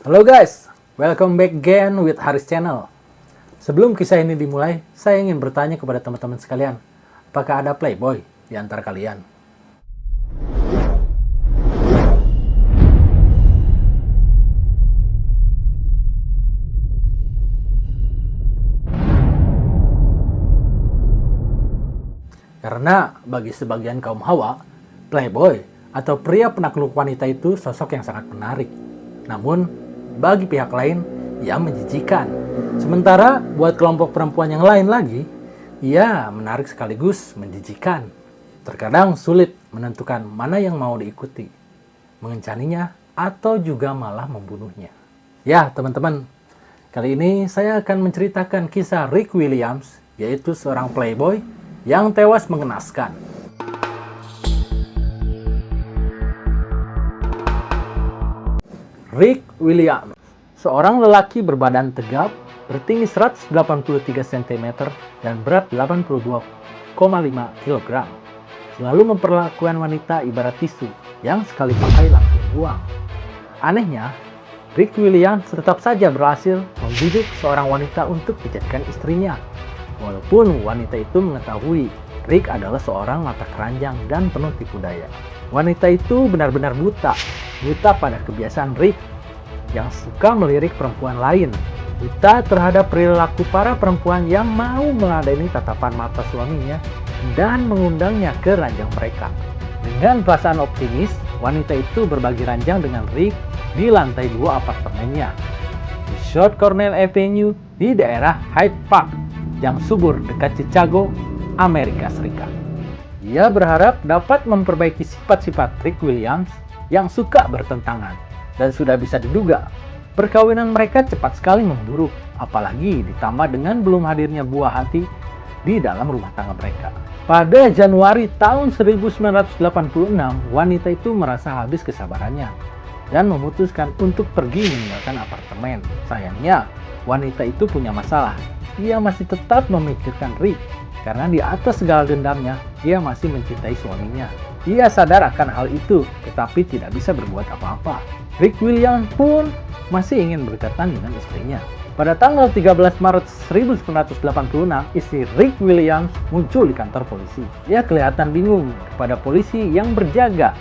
Halo guys, welcome back again with Haris Channel. Sebelum kisah ini dimulai, saya ingin bertanya kepada teman-teman sekalian, apakah ada playboy di antara kalian? Karena bagi sebagian kaum hawa, playboy atau pria penakluk wanita itu sosok yang sangat menarik. Namun, bagi pihak lain, ia menjijikan. Sementara buat kelompok perempuan yang lain lagi, ia menarik sekaligus menjijikan. Terkadang sulit menentukan mana yang mau diikuti, mengencaninya atau juga malah membunuhnya. Ya teman-teman, kali ini saya akan menceritakan kisah Rick Williams, yaitu seorang playboy yang tewas mengenaskan. Rick Williams, seorang lelaki berbadan tegap, bertinggi 183 cm dan berat 82,5 kg. Selalu memperlakukan wanita ibarat tisu yang sekali pakai langsung buang. Anehnya, Rick Williams tetap saja berhasil membujuk seorang wanita untuk dijadikan istrinya. Walaupun wanita itu mengetahui Rick adalah seorang mata keranjang dan penuh tipu daya. Wanita itu benar-benar buta pada kebiasaan Rick yang suka melirik perempuan lain, buta terhadap perilaku para perempuan yang mau meladeni tatapan mata suaminya dan mengundangnya ke ranjang mereka. Dengan perasaan optimis, wanita itu berbagi ranjang dengan Rick di lantai 2 apartemennya di South Cornell Avenue di daerah Hyde Park yang subur dekat Chicago, Amerika Serikat. Ia berharap dapat memperbaiki sifat-sifat Rick Williams yang suka bertentangan, dan sudah bisa diduga perkawinan mereka cepat sekali memburuk, apalagi ditambah dengan belum hadirnya buah hati di dalam rumah tangga mereka. Pada Januari tahun 1986, wanita itu merasa habis kesabarannya dan memutuskan untuk pergi meninggalkan apartemen. Sayangnya, wanita itu punya masalah. Ia masih tetap memikirkan Rick, karena di atas segala dendamnya, ia masih mencintai suaminya. Ia sadar akan hal itu, tetapi tidak bisa berbuat apa-apa. Rick Williams pun masih ingin berdekatan dengan istrinya. Pada tanggal 13 Maret 1986, istri Rick Williams muncul di kantor polisi. Ia kelihatan bingung kepada polisi yang berjaga.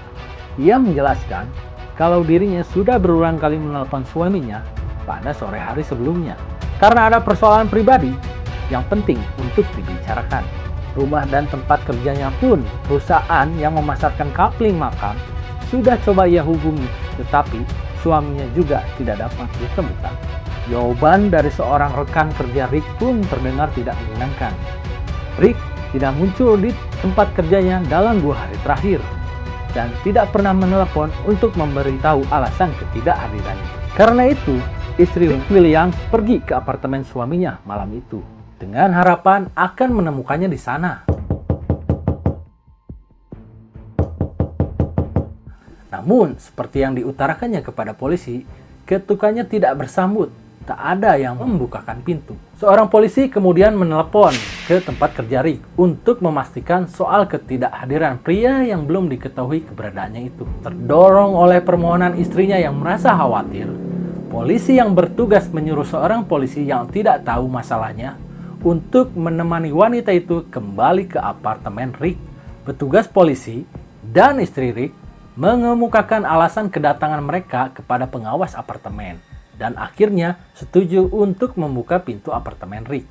Ia menjelaskan kalau dirinya sudah berulang kali menelpon suaminya pada sore hari sebelumnya, karena ada persoalan pribadi yang penting untuk dibicarakan. Rumah dan tempat kerjanya pun perusahaan yang memasarkan kapling makam sudah coba ia hubungi, tetapi suaminya juga tidak dapat ditemukan. Jawaban dari seorang rekan kerja Rick pun terdengar tidak menyenangkan. Rick tidak muncul di tempat kerjanya dalam 2 hari terakhir dan tidak pernah menelepon untuk memberitahu alasan ketidakhadirannya. Karena itu, istri Rick Williams pergi ke apartemen suaminya malam itu dengan harapan akan menemukannya di sana. Namun, seperti yang diutarakannya kepada polisi, ketukannya tidak bersambut. Tak ada yang membukakan pintu. Seorang polisi kemudian menelepon ke tempat kerja Rick untuk memastikan soal ketidakhadiran pria yang belum diketahui keberadaannya itu. Terdorong oleh permohonan istrinya yang merasa khawatir, polisi yang bertugas menyuruh seorang polisi yang tidak tahu masalahnya untuk menemani wanita itu kembali ke apartemen Rick. Petugas polisi dan istri Rick mengemukakan alasan kedatangan mereka kepada pengawas apartemen dan akhirnya setuju untuk membuka pintu apartemen Rick.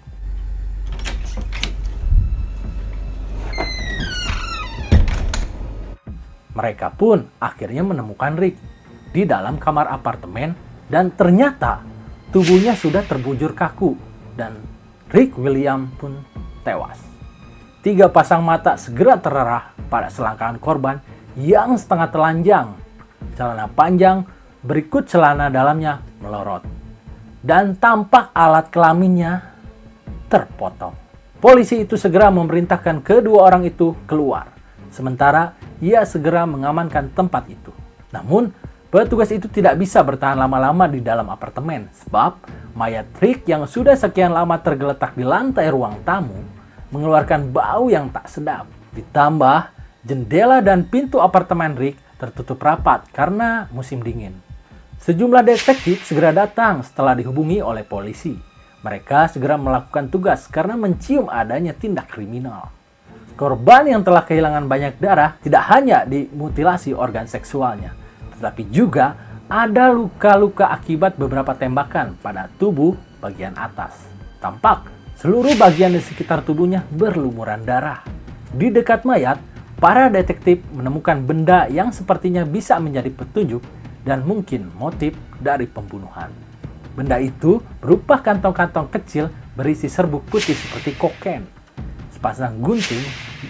Mereka pun akhirnya menemukan Rick di dalam kamar apartemen dan ternyata tubuhnya sudah terbujur kaku dan Rick Williams pun tewas. 3 pasang mata segera terarah pada selangkangan korban yang setengah telanjang. Celana panjang berikut celana dalamnya melorot dan tampak alat kelaminnya terpotong. Polisi itu segera memerintahkan kedua orang itu keluar. Sementara ia segera mengamankan tempat itu. Namun, petugas itu tidak bisa bertahan lama-lama di dalam apartemen sebab mayat Rick yang sudah sekian lama tergeletak di lantai ruang tamu mengeluarkan bau yang tak sedap. Ditambah, jendela dan pintu apartemen Rick tertutup rapat karena musim dingin. Sejumlah detektif segera datang setelah dihubungi oleh polisi. Mereka segera melakukan tugas karena mencium adanya tindak kriminal. Korban yang telah kehilangan banyak darah tidak hanya dimutilasi organ seksualnya, tetapi juga ada luka-luka akibat beberapa tembakan pada tubuh bagian atas. Tampak seluruh bagian di sekitar tubuhnya berlumuran darah. Di dekat mayat, para detektif menemukan benda yang sepertinya bisa menjadi petunjuk dan mungkin motif dari pembunuhan. Benda itu berupa kantong-kantong kecil berisi serbuk putih seperti kokain, sepasang gunting,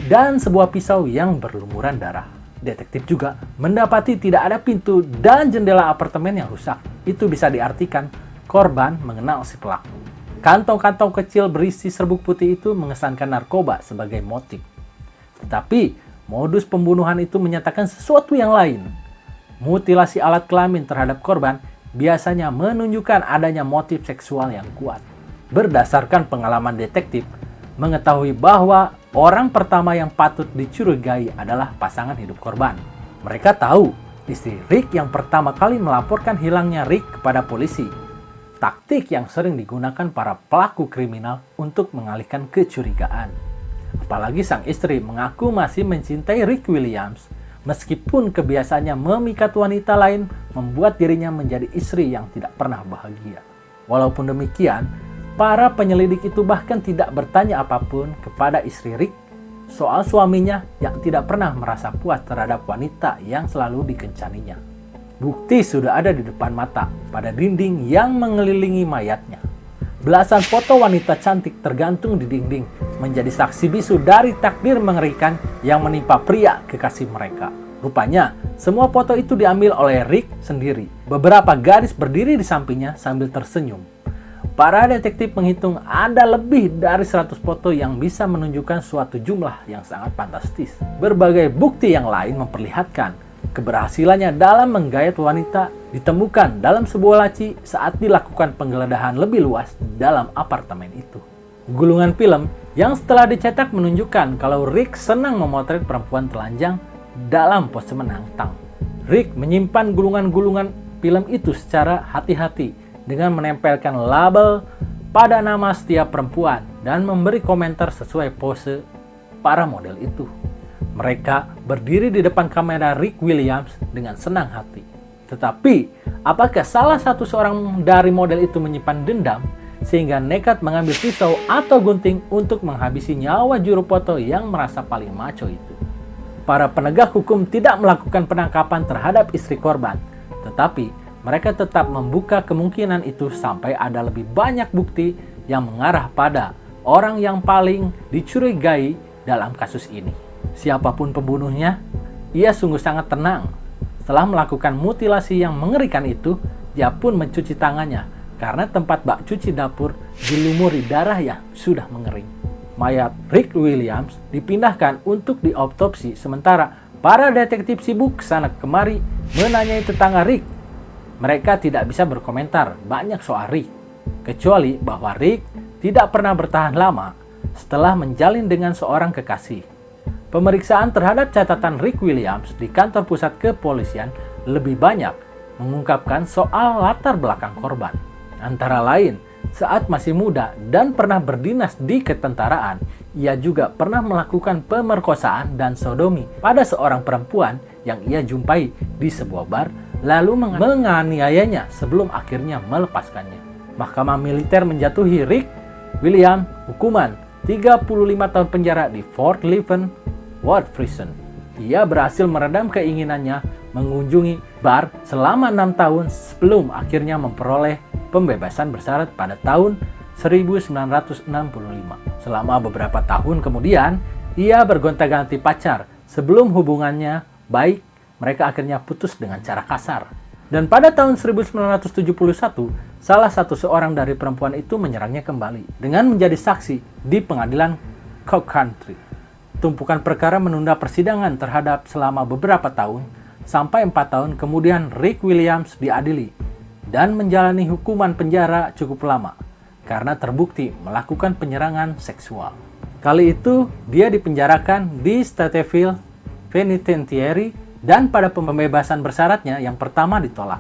dan sebuah pisau yang berlumuran darah. Detektif juga mendapati tidak ada pintu dan jendela apartemen yang rusak. Itu bisa diartikan korban mengenal si pelaku. Kantong-kantong kecil berisi serbuk putih itu mengesankan narkoba sebagai motif. Tetapi modus pembunuhan itu menyatakan sesuatu yang lain. Mutilasi alat kelamin terhadap korban biasanya menunjukkan adanya motif seksual yang kuat. Berdasarkan pengalaman detektif, mengetahui bahwa orang pertama yang patut dicurigai adalah pasangan hidup korban. Mereka tahu istri Rick yang pertama kali melaporkan hilangnya Rick kepada polisi. Taktik yang sering digunakan para pelaku kriminal untuk mengalihkan kecurigaan. Apalagi sang istri mengaku masih mencintai Rick Williams, meskipun kebiasaannya memikat wanita lain membuat dirinya menjadi istri yang tidak pernah bahagia. Walaupun demikian, para penyelidik itu bahkan tidak bertanya apapun kepada istri Rick soal suaminya yang tidak pernah merasa puas terhadap wanita yang selalu dikencaninya. Bukti sudah ada di depan mata pada dinding yang mengelilingi mayatnya. Belasan foto wanita cantik tergantung di dinding menjadi saksi bisu dari takdir mengerikan yang menimpa pria kekasih mereka. Rupanya, semua foto itu diambil oleh Rick sendiri. Beberapa gadis berdiri di sampingnya sambil tersenyum. Para detektif menghitung ada lebih dari 100 foto yang bisa menunjukkan suatu jumlah yang sangat fantastis. Berbagai bukti yang lain memperlihatkan keberhasilannya dalam menggayat wanita ditemukan dalam sebuah laci saat dilakukan penggeledahan lebih luas dalam apartemen itu. Gulungan film yang setelah dicetak menunjukkan kalau Rick senang memotret perempuan telanjang dalam pose menantang. Rick menyimpan gulungan-gulungan film itu secara hati-hati dengan menempelkan label pada nama setiap perempuan dan memberi komentar sesuai pose para model itu. Mereka berdiri di depan kamera Rick Williams dengan senang hati. Tetapi, apakah salah satu seorang dari model itu menyimpan dendam sehingga nekat mengambil pisau atau gunting untuk menghabisi nyawa juru foto yang merasa paling maco itu? Para penegak hukum tidak melakukan penangkapan terhadap istri korban, tetapi mereka tetap membuka kemungkinan itu sampai ada lebih banyak bukti yang mengarah pada orang yang paling dicurigai dalam kasus ini. Siapapun pembunuhnya, ia sungguh sangat tenang. Setelah melakukan mutilasi yang mengerikan itu, dia pun mencuci tangannya karena tempat bak cuci dapur dilumuri darah yang sudah mengering. Mayat Rick Williams dipindahkan untuk diotopsi sementara para detektif sibuk sana kemari menanyai tetangga Rick. Mereka tidak bisa berkomentar banyak soal Rick, kecuali bahwa Rick tidak pernah bertahan lama setelah menjalin dengan seorang kekasih. Pemeriksaan terhadap catatan Rick Williams di kantor pusat kepolisian lebih banyak mengungkapkan soal latar belakang korban. Antara lain, saat masih muda dan pernah berdinas di ketentaraan, ia juga pernah melakukan pemerkosaan dan sodomi pada seorang perempuan yang ia jumpai di sebuah bar, lalu menganiayanya sebelum akhirnya melepaskannya. Mahkamah militer menjatuhi Rick Williams hukuman 35 tahun penjara di Fort Leavenworth World Prison. Ia berhasil meredam keinginannya mengunjungi bar selama 6 tahun sebelum akhirnya memperoleh pembebasan bersyarat pada tahun 1965. Selama beberapa tahun kemudian, ia bergonta-ganti pacar sebelum hubungannya baik, mereka akhirnya putus dengan cara kasar. Dan pada tahun 1971, salah satu seorang dari perempuan itu menyerangnya kembali dengan menjadi saksi di pengadilan Cook County. Tumpukan perkara menunda persidangan terhadap selama beberapa tahun, sampai 4 tahun kemudian Rick Williams diadili dan menjalani hukuman penjara cukup lama karena terbukti melakukan penyerangan seksual. Kali itu dia dipenjarakan di Stateville Penitentiary dan pada pembebasan bersyaratnya yang pertama ditolak.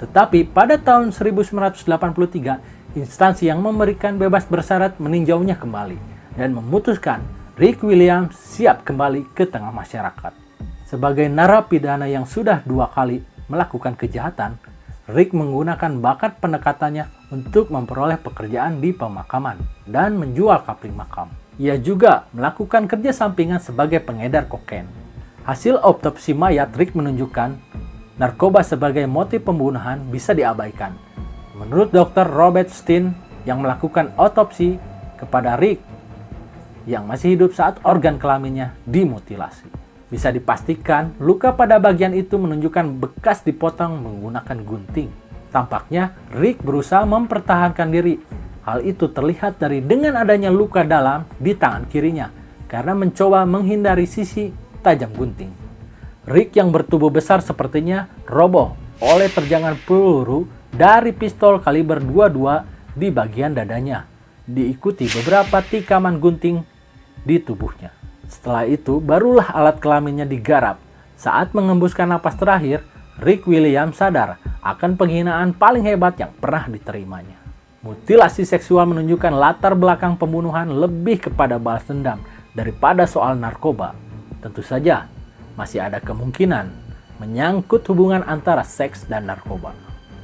Tetapi pada tahun 1983, instansi yang memberikan bebas bersyarat meninjaunya kembali dan memutuskan Rick Williams siap kembali ke tengah masyarakat. Sebagai narapidana yang sudah 2 kali melakukan kejahatan, Rick menggunakan bakat pendekatannya untuk memperoleh pekerjaan di pemakaman dan menjual kapling makam. Ia juga melakukan kerja sampingan sebagai pengedar kokain. Hasil autopsi mayat Rick menunjukkan narkoba sebagai motif pembunuhan bisa diabaikan. Menurut Dr. Robert Steen yang melakukan autopsi kepada Rick yang masih hidup saat organ kelaminnya dimutilasi, bisa dipastikan luka pada bagian itu menunjukkan bekas dipotong menggunakan gunting. Tampaknya Rick berusaha mempertahankan diri. Hal itu terlihat dari dengan adanya luka dalam di tangan kirinya karena mencoba menghindari sisi tajam gunting. Rick yang bertubuh besar sepertinya roboh oleh terjangan peluru dari pistol kaliber 22 di bagian dadanya, diikuti beberapa tikaman gunting di tubuhnya. Setelah itu, barulah alat kelaminnya digarap. Saat mengembuskan napas terakhir, Rick Williams sadar akan penghinaan paling hebat yang pernah diterimanya. Mutilasi seksual menunjukkan latar belakang pembunuhan lebih kepada balas dendam daripada soal narkoba. Tentu saja, masih ada kemungkinan menyangkut hubungan antara seks dan narkoba.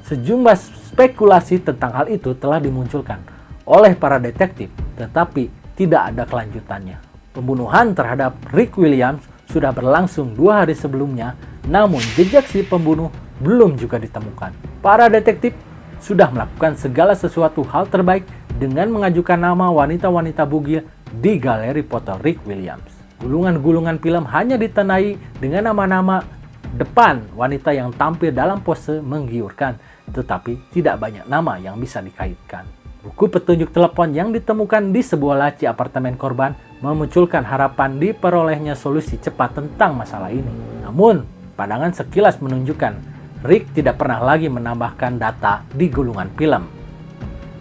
Sejumlah spekulasi tentang hal itu telah dimunculkan oleh para detektif, tetapi tidak ada kelanjutannya. Pembunuhan terhadap Rick Williams sudah berlangsung 2 hari sebelumnya, namun jejak si pembunuh belum juga ditemukan. Para detektif sudah melakukan segala sesuatu hal terbaik dengan mengajukan nama wanita-wanita bugil di galeri foto Rick Williams. Gulungan-gulungan film hanya ditandai dengan nama-nama depan wanita yang tampil dalam pose menggiurkan, tetapi tidak banyak nama yang bisa dikaitkan. Buku petunjuk telepon yang ditemukan di sebuah laci apartemen korban memunculkan harapan diperolehnya solusi cepat tentang masalah ini. Namun, pandangan sekilas menunjukkan Rick tidak pernah lagi menambahkan data di gulungan film.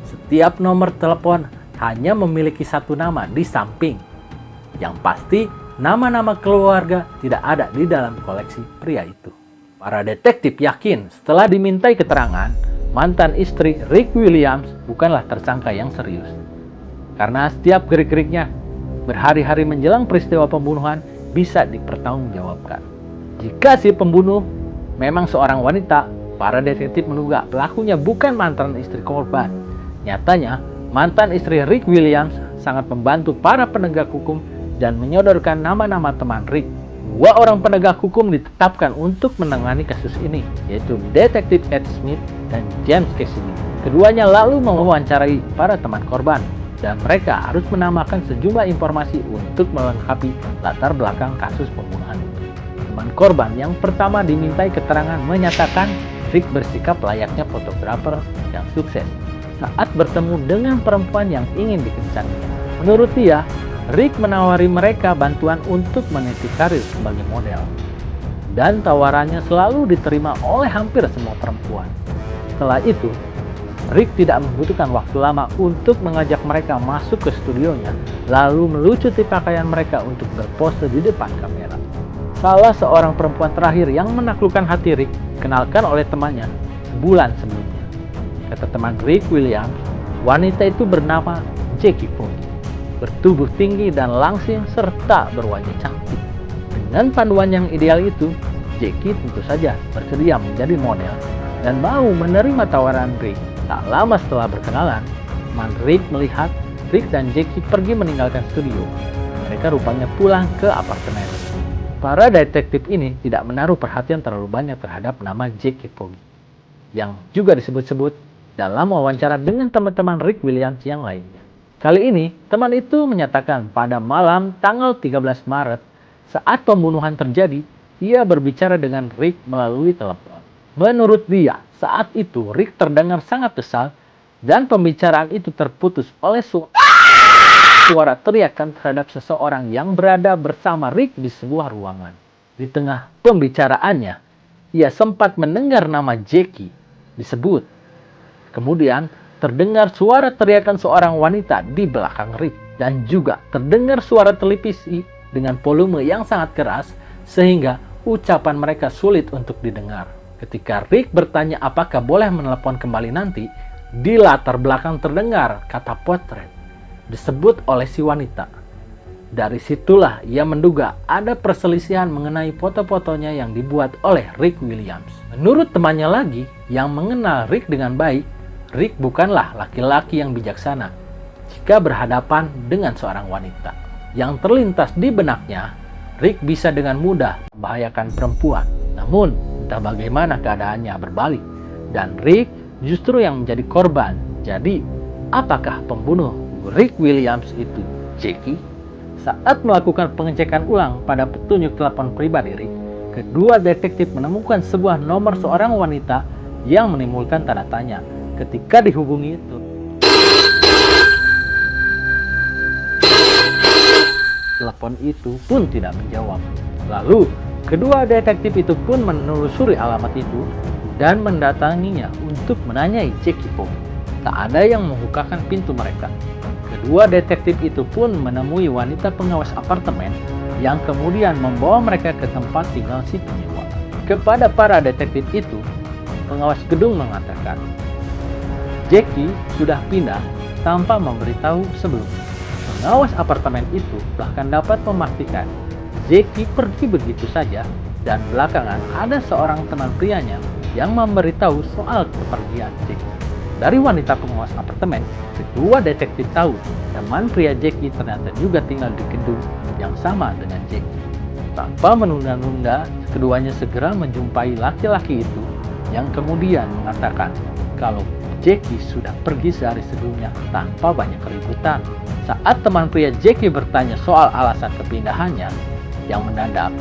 Setiap nomor telepon hanya memiliki 1 nama di samping. Yang pasti, nama-nama keluarga tidak ada di dalam koleksi pria itu. Para detektif yakin setelah dimintai keterangan, mantan istri Rick Williams bukanlah tersangka yang serius. Karena setiap gerik-geriknya berhari-hari menjelang peristiwa pembunuhan bisa dipertanggungjawabkan. Jika si pembunuh memang seorang wanita, para detektif menduga pelakunya bukan mantan istri korban. Nyatanya, mantan istri Rick Williams sangat membantu para penegak hukum dan menyodorkan nama-nama teman Rick. 2 orang penegak hukum ditetapkan untuk menangani kasus ini, yaitu Detektif Ed Smith dan James Cassidy. Keduanya lalu mewawancarai para teman korban, dan mereka harus menambahkan sejumlah informasi untuk melengkapi latar belakang kasus pembunuhan itu. Teman korban yang pertama dimintai keterangan menyatakan Rick bersikap layaknya fotografer yang sukses saat bertemu dengan perempuan yang ingin dikencannya. Menurut dia, Rick menawari mereka bantuan untuk meniti karir sebagai model. Dan tawarannya selalu diterima oleh hampir semua perempuan. Setelah itu, Rick tidak membutuhkan waktu lama untuk mengajak mereka masuk ke studionya, lalu melucuti pakaian mereka untuk berpose di depan kamera. Salah seorang perempuan terakhir yang menaklukkan hati Rick dikenalkan oleh temannya sebulan sebelumnya. Kata teman Rick Williams, wanita itu bernama Jackie Fogg. Bertubuh tinggi dan langsing serta berwajah cantik. Dengan panduan yang ideal itu, Jackie tentu saja bersedia menjadi model dan mau menerima tawaran Rick. Tak lama setelah berkenalan, teman Rick melihat Rick dan Jackie pergi meninggalkan studio. Mereka rupanya pulang ke apartemen. Para detektif ini tidak menaruh perhatian terlalu banyak terhadap nama Jackie Fogg, yang juga disebut-sebut dalam wawancara dengan teman-teman Rick Williams yang lainnya. Kali ini, teman itu menyatakan pada malam tanggal 13 Maret, saat pembunuhan terjadi, ia berbicara dengan Rick melalui telepon. Menurut dia, saat itu Rick terdengar sangat kesal dan pembicaraan itu terputus oleh suara teriakan terhadap seseorang yang berada bersama Rick di sebuah ruangan. Di tengah pembicaraannya, ia sempat mendengar nama Jackie disebut. Kemudian, terdengar suara teriakan seorang wanita di belakang Rick dan juga terdengar suara televisi dengan volume yang sangat keras sehingga ucapan mereka sulit untuk didengar. Ketika Rick bertanya apakah boleh menelepon kembali nanti, di latar belakang terdengar kata potret disebut oleh si wanita. Dari situlah ia menduga ada perselisihan mengenai foto-fotonya yang dibuat oleh Rick Williams. Menurut temannya lagi yang mengenal Rick dengan baik, Rick bukanlah laki-laki yang bijaksana jika berhadapan dengan seorang wanita. Yang terlintas di benaknya, Rick bisa dengan mudah membahayakan perempuan. Namun, entah bagaimana keadaannya berbalik, dan Rick justru yang menjadi korban. Jadi, apakah pembunuh Rick Williams itu Jackie? Saat melakukan pengecekan ulang pada petunjuk telepon pribadi Rick, kedua detektif menemukan sebuah nomor seorang wanita yang menimbulkan tanda tanya. Ketika dihubungi itu, telepon itu pun tidak menjawab. Lalu, kedua detektif itu pun menelusuri alamat itu dan mendatanginya untuk menanyai Jackie Pogi. Tak ada yang membukakan pintu mereka. Kedua detektif itu pun menemui wanita pengawas apartemen yang kemudian membawa mereka ke tempat tinggal si penyewa. Kepada para detektif itu, pengawas gedung mengatakan, Jackie sudah pindah tanpa memberitahu sebelumnya. Pengawas apartemen itu bahkan dapat memastikan Jackie pergi begitu saja, dan belakangan ada seorang teman prianya yang memberitahu soal kepergian Jackie. Dari wanita pengawas apartemen, kedua detektif tahu teman pria Jackie ternyata juga tinggal di gedung yang sama dengan Jackie. Tanpa menunda-nunda, keduanya segera menjumpai laki-laki itu yang kemudian mengatakan kalau Jackie sudah pergi sehari sebelumnya tanpa banyak keributan. Saat teman pria Jackie bertanya soal alasan kepindahannya yang mendadak,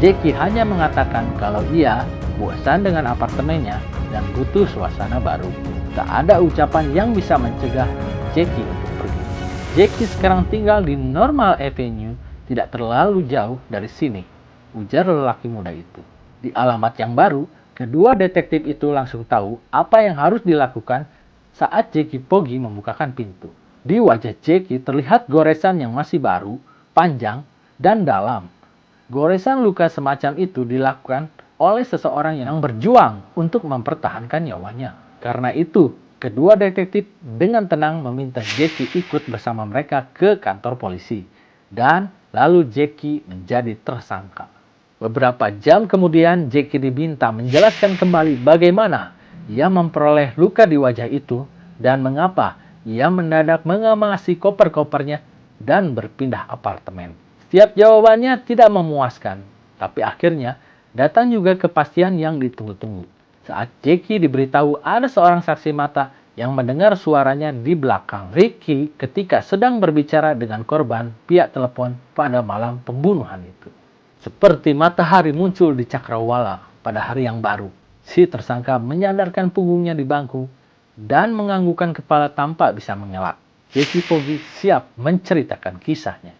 Jackie hanya mengatakan kalau ia bosan dengan apartemennya dan butuh suasana baru. Tak ada ucapan yang bisa mencegah Jackie untuk pergi. Jackie sekarang tinggal di Normal Avenue, tidak terlalu jauh dari sini, ujar lelaki muda itu. Di alamat yang baru, kedua detektif itu langsung tahu apa yang harus dilakukan saat Jackie Pogi membukakan pintu. Di wajah Jackie terlihat goresan yang masih baru, panjang, dan dalam. Goresan luka semacam itu dilakukan oleh seseorang yang berjuang untuk mempertahankan nyawanya. Karena itu, kedua detektif dengan tenang meminta Jackie ikut bersama mereka ke kantor polisi. Dan lalu Jackie menjadi tersangka. Beberapa jam kemudian, Jackie diminta menjelaskan kembali bagaimana ia memperoleh luka di wajah itu dan mengapa ia mendadak mengemasi koper-kopernya dan berpindah apartemen. Setiap jawabannya tidak memuaskan, tapi akhirnya datang juga kepastian yang ditunggu-tunggu. Saat Jackie diberitahu ada seorang saksi mata yang mendengar suaranya di belakang Ricky ketika sedang berbicara dengan korban via telepon pada malam pembunuhan itu. Seperti matahari muncul di cakrawala pada hari yang baru, si tersangka menyandarkan punggungnya di bangku dan menganggukkan kepala tanpa bisa mengelak. Jackie Pogi siap menceritakan kisahnya.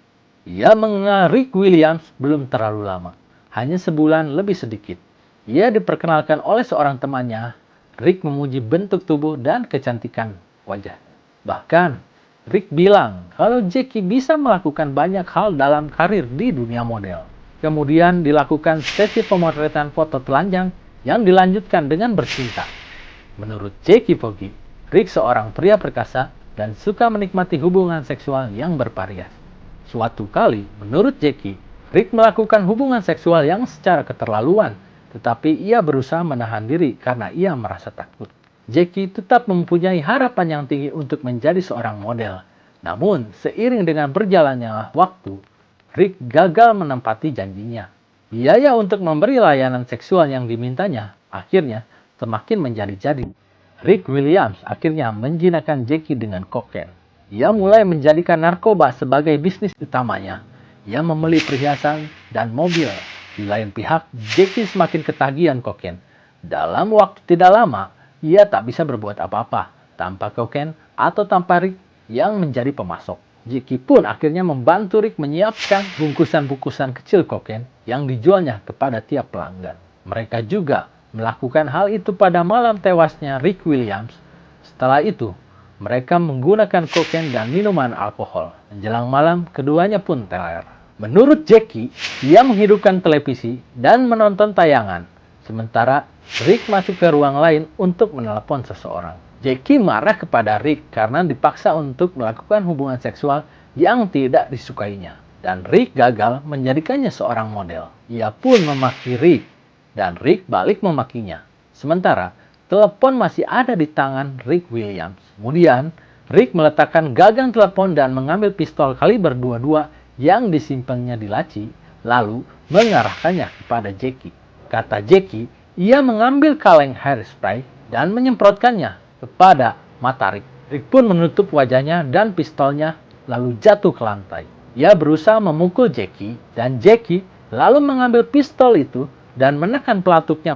Ia mengenal Rick Williams belum terlalu lama, hanya sebulan lebih sedikit. Ia diperkenalkan oleh seorang temannya. Rick memuji bentuk tubuh dan kecantikan wajah. Bahkan, Rick bilang kalau Jackie bisa melakukan banyak hal dalam karir di dunia model. Kemudian dilakukan sesi pemotretan foto telanjang yang dilanjutkan dengan bercinta. Menurut Jackie Pogi, Rick seorang pria perkasa dan suka menikmati hubungan seksual yang bervariasi. Suatu kali, menurut Jackie, Rick melakukan hubungan seksual yang secara keterlaluan, tetapi ia berusaha menahan diri karena ia merasa takut. Jackie tetap mempunyai harapan yang tinggi untuk menjadi seorang model. Namun, seiring dengan berjalannya waktu, Rick gagal menempati janjinya. Biaya untuk memberi layanan seksual yang dimintanya akhirnya semakin menjadi-jadi. Rick Williams akhirnya menjinakkan Jackie dengan kokain. Ia mulai menjadikan narkoba sebagai bisnis utamanya. Ia membeli perhiasan dan mobil. Di lain pihak, Jackie semakin ketagihan kokain. Dalam waktu tidak lama, ia tak bisa berbuat apa-apa tanpa kokain atau tanpa Rick yang menjadi pemasok. Jackie pun akhirnya membantu Rick menyiapkan bungkusan-bungkusan kecil kokain yang dijualnya kepada tiap pelanggan. Mereka juga melakukan hal itu pada malam tewasnya Rick Williams. Setelah itu, mereka menggunakan kokain dan minuman alkohol. Menjelang malam, keduanya pun teler. Menurut Jackie, ia menghidupkan televisi dan menonton tayangan. Sementara Rick masuk ke ruang lain untuk menelepon seseorang. Jackie marah kepada Rick karena dipaksa untuk melakukan hubungan seksual yang tidak disukainya. Dan Rick gagal menjadikannya seorang model. Ia pun memaki Rick, dan Rick balik memakinya. Sementara, telepon masih ada di tangan Rick Williams. Kemudian, Rick meletakkan gagang telepon dan mengambil pistol kaliber 22 yang disimpannya di laci, lalu mengarahkannya kepada Jackie. Kata Jackie, ia mengambil kaleng hairspray dan menyemprotkannya kepada mata Rick. Rick pun menutup wajahnya dan pistolnya lalu jatuh ke lantai. Ia berusaha memukul Jackie dan Jackie lalu mengambil pistol itu dan menekan pelatuknya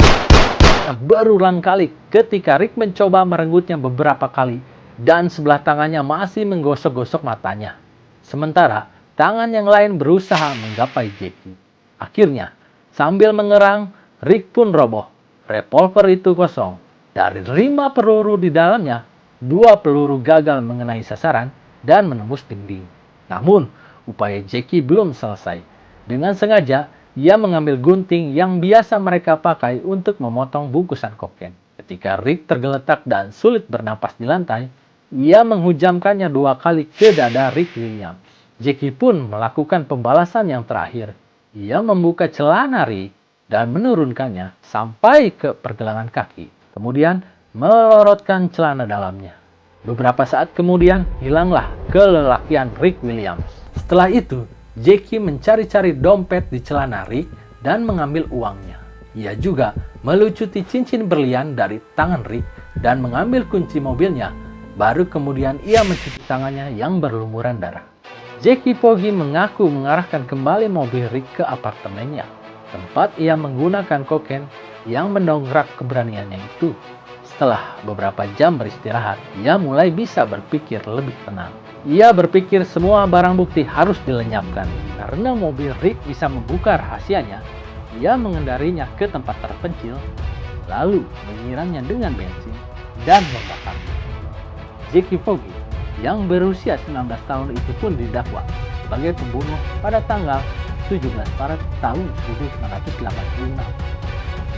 berulang kali ketika Rick mencoba merenggutnya beberapa kali dan sebelah tangannya masih menggosok-gosok matanya. Sementara tangan yang lain berusaha menggapai Jackie. Akhirnya, sambil mengerang, Rick pun roboh. Revolver itu kosong. Dari 5 peluru di dalamnya, 2 peluru gagal mengenai sasaran dan menembus dinding. Namun, upaya Jackie belum selesai. Dengan sengaja, ia mengambil gunting yang biasa mereka pakai untuk memotong bungkusan kokain. Ketika Rick tergeletak dan sulit bernapas di lantai, ia menghujamkannya 2 kali ke dada Rick Williams. Jackie pun melakukan pembalasan yang terakhir. Ia membuka celana Rick dan menurunkannya sampai ke pergelangan kaki. Kemudian melorotkan celana dalamnya. Beberapa saat kemudian hilanglah kelelakian Rick Williams. Setelah itu, Jackie mencari-cari dompet di celana Rick dan mengambil uangnya. Ia juga melucuti cincin berlian dari tangan Rick dan mengambil kunci mobilnya. Baru kemudian ia mencuci tangannya yang berlumuran darah. Jackie Foggy mengaku mengarahkan kembali mobil Rick ke apartemennya, tempat ia menggunakan kokain yang mendongkrak keberaniannya itu. Setelah beberapa jam beristirahat, ia mulai bisa berpikir lebih tenang. Ia berpikir semua barang bukti harus dilenyapkan. Karena mobil Rick bisa membuka rahasianya, ia mengendarinya ke tempat terpencil, lalu menyiramnya dengan bensin dan membakarnya. Jackie Foggy yang berusia 19 tahun itu pun didakwa sebagai pembunuh pada tanggal 17 Maret tahun 1986.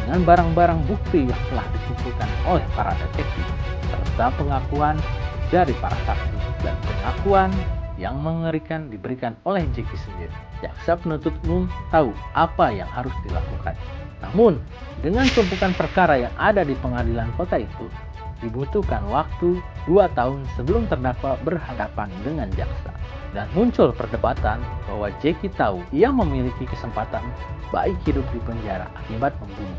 Dengan barang-barang bukti yang telah dikumpulkan oleh para detektif, serta pengakuan dari para saksi dan pengakuan yang mengerikan diberikan oleh Jackie sendiri, jaksa penuntut umum tahu apa yang harus dilakukan. Namun, dengan tumpukan perkara yang ada di pengadilan kota itu, dibutuhkan waktu 2 tahun sebelum terdakwa berhadapan dengan jaksa. Dan muncul perdebatan bahwa Jackie tahu ia memiliki kesempatan baik hidup di penjara akibat membunuh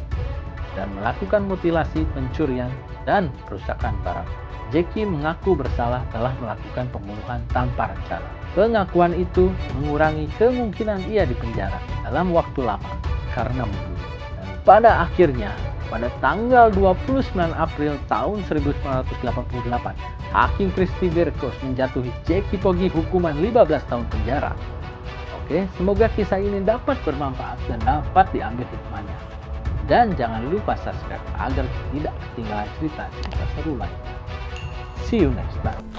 dan melakukan mutilasi, pencurian, dan perusakan barang. Jackie mengaku bersalah telah melakukan pembunuhan tanpa rencana. Pengakuan itu mengurangi kemungkinan ia dipenjara dalam waktu lama karena membunuh. Dan pada akhirnya, pada tanggal 29 April tahun 1988, Hakim Christy Berkos menjatuhi Jackie Foggy hukuman 15 tahun penjara. Oke, semoga kisah ini dapat bermanfaat dan dapat diambil hikmahnya. Dan jangan lupa subscribe agar tidak ketinggalan cerita seru lainnya. See you next time.